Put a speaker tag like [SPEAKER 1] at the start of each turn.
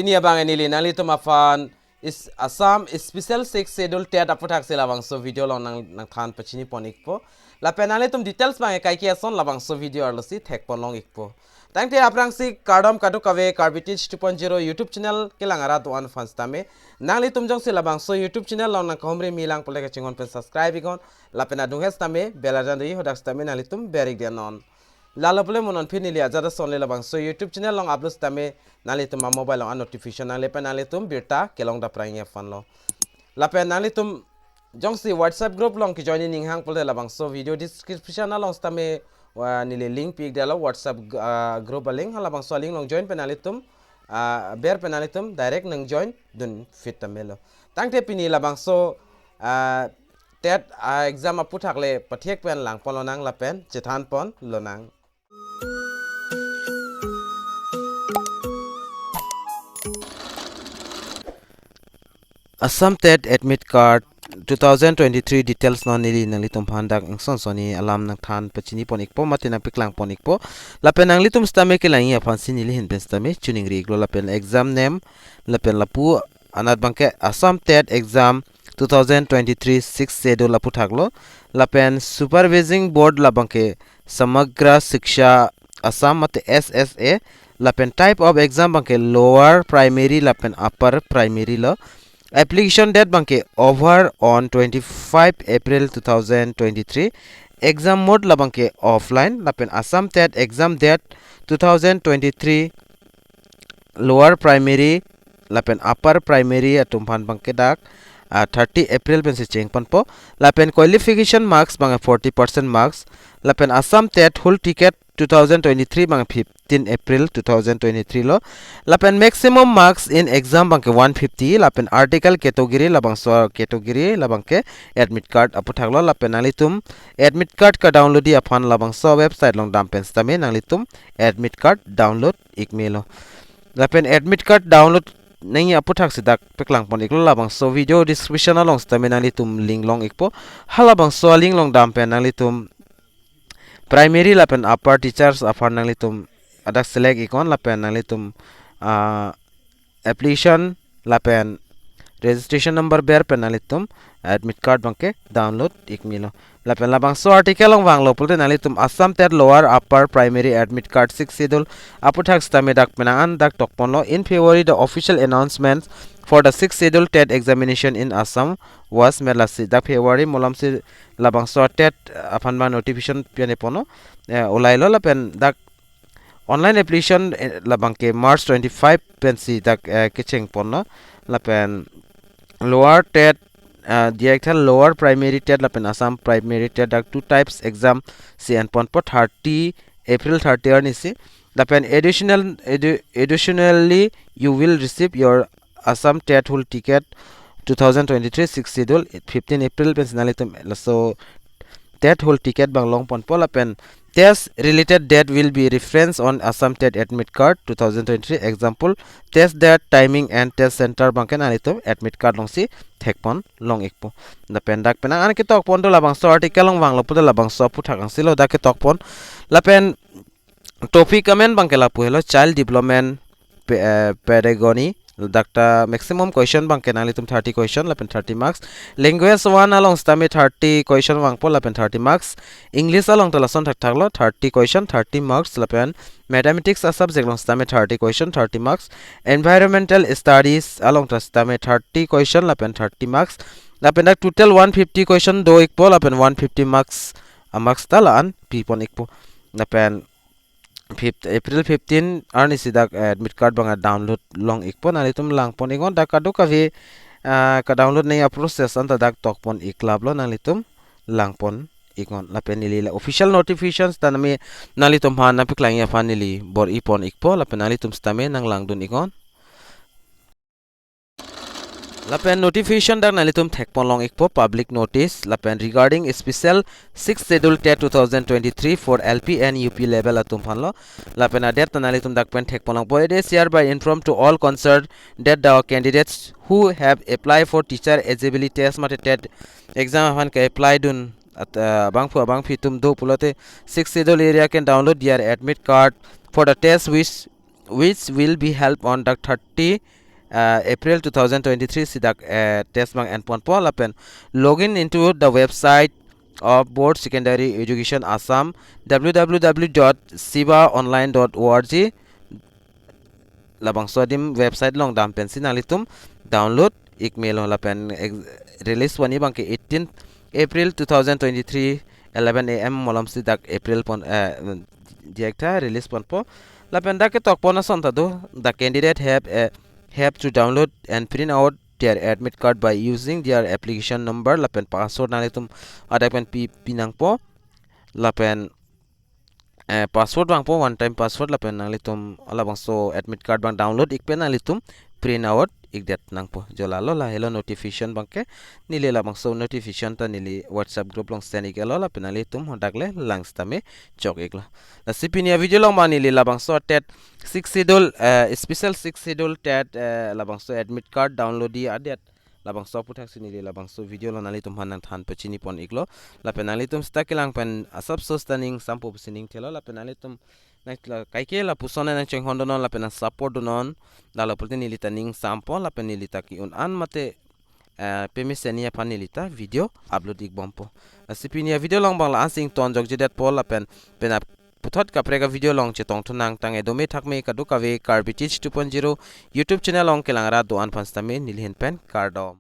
[SPEAKER 1] Pinia bang enili nali to mafan is Assam Spicial Schedule TET APHUTHAK se labangso video long nang than pachini pon ikpo la penale tum details bang kai ki ason labangso video arlosi thek pon long ikpo tangte aprang si KARDOM katu kave Karbitage 2.0 YouTube channel kelangara to an fans tame nali tum jong se labangso YouTube channel long nang komre milang pole ka chingon pen subscribe ikon la pena dunges tame belajan dei hodak tame nali tum berik dianon lalo pole monon pinili ajada sonle labangso YouTube channel long upload tame nali tum mobile long notification nali pen nali tum birta kelong da prang fan lo la pen nali tum jong si WhatsApp group long ki join ning hang pole labangso video description long tame nili link pig dalo WhatsApp group link halabangso link long join penali tum ber penali tum direct nang join dun fit tamelo tangte pini labangso TET exam APHUTHAK le pathiek pen lang polonang la pen chethan pon lonang Assam TET admit card 2023 details non nili nang litum phandak ingson soni alam nang than pachini pon ikpo matina piklang pon ikpo lapen nang litum stame ke langi afansi nili hin pen stame tuning ri glo lapen exam name lapen lapu anat bangke Assam TET exam 2023 6 schedule APHUTHAK lo lapen supervising board labangke samagra shiksha Assam mate SSA lapen type of exam bangke lower primary lapen upper primary lo application date bangke over on 25 April 2023 exam mode labangke offline lapen Assam TET exam date 2023 lower primary lapen upper primary atumpan bangke dak 30 April pen se cheng panpo lapen qualification marks bang 40% marks lapen Assam TET whole ticket 2023 bang 15 April 2023 lo lapen maximum marks in exam bang 150 lapen article category labang so category labang ke admit card APHUTHAK lo lapen nalitum admit card ka download di aphan labang so website long dam pen stame nalitum admit card download ikmelo lapen admit card download nai APHUTHAK sidak peklang pon iklo labang so video description along stame nalitum link long ikpo halabang so link long dam pen nalitum primary lapen upper teachers afar nalitum adak select ikon lapen nalitum application lapen registration number ber penalitum admit card bangke download ikmilo lapen labang so article long wanglo pulte nalitum Assam TET lower upper primary admit card 6 schedule APHUTHAK stame dak penangan dak tokponlo in February the official announcement for the 6th schedule TET examination in Assam was made last dak February molam si labang so TET apanma notification piane pono ulailo lapen dak online application labangke March 25 pensi dak kicheng pono lapen lower TET director lower primary TET lapen Assam primary TET dak two types exam si and pon po 30 April 30 arnisi lapen additionally you will receive your Assam TET whole ticket 2023 6 schedule 15 April pensinalitum so TET whole ticket bang long pon po lapen test related date will be referenced on Assam TET admit card 2023 example test date timing and test center bangken alitum admit card long si thekpon long ikpo na pendak penang an kitok pon to labang so article long wang lopo labang so APHUTHAK ang silo da kitok pon lapen topic comment bangkela puhelo child development pedagogy dakta maximum question bang kenalitum 30 question lapen 30 marks language 1 along stame 30 question bang po lapen 30 marks english along tolason thaklo 30 question 30 marks lapen mathematics a subject long stame 30 question 30 marks environmental studies along stame 30 question lapen 30 marks lapen dak total 150 question do ikpo lapen 150 marks marks talan pipon ikpo lapen 5th April 15 arni sidak admit card banga download long ikpon nalitum lang pon ingon dak kadu kavi ka download nei process anta dak tokpon iklab lo nalitum lang pon ikon lapen nili official notifications tanami nalitum han na piklang ya fanili bor ipon ikpo lapen nalitum stame nang lang dun ikon lapen notification dak nalitum thekpon long ikpo public notice lapen regarding special 6th schedule TET 2023 for LP and UP level atum phanlo lapen adet nalitum dak pen thekpon long boy is hereby informed to all concerned that the candidates who have applied for teacher eligibility test mate TET exam han ka apply dun bang fitum do pulote 6th schedule area can download their admit card for the test which which will be held on the 30 April 2023 sidak test bang and pon po lapen login into the website of Board Secondary Education Assam www.sibaonline.org labangso dim website long dam pen sinalitum download ikmail ho lapen release wani bang ke 18 April 2023 11 am molam sidak April pon direkta release pon po lapen da ke tok pona sonta do the candidate have to download and print out their admit card by using their application number lapen password nalitum ada pen pinang po lapen password bang po one time password lapen nalitum ala bang so admit card bang download ikpen nalitum print out igdet nang po jolalo la hello notification bang ke nile la bang so notification ta nili whatsapp group long send ikelo la penalitum hodagle langs tame chok iklo la sipinia video long mani nile la bang so tet 6 schedule special 6 schedule tet la bang so admit card download di adet labang so puthak sinili labang so video lo nalitum hanang than pachini pon iklo la penalitum stakilang pen asap so standing sampo sining thelo la penalitum nakla kaike la pusone nang cheng hondono la pena support donon la pulti taning sampo la penilita ki un an mate pemisenia panilita video upload ik bompo sipinia video long bang la ansing ton jog jedet pol la pen puthot kaprega video long chetong thunang tang edome thakme kadu kave karbitich 2.0 YouTube channel long kelangra do an panstame nilhen pen kardom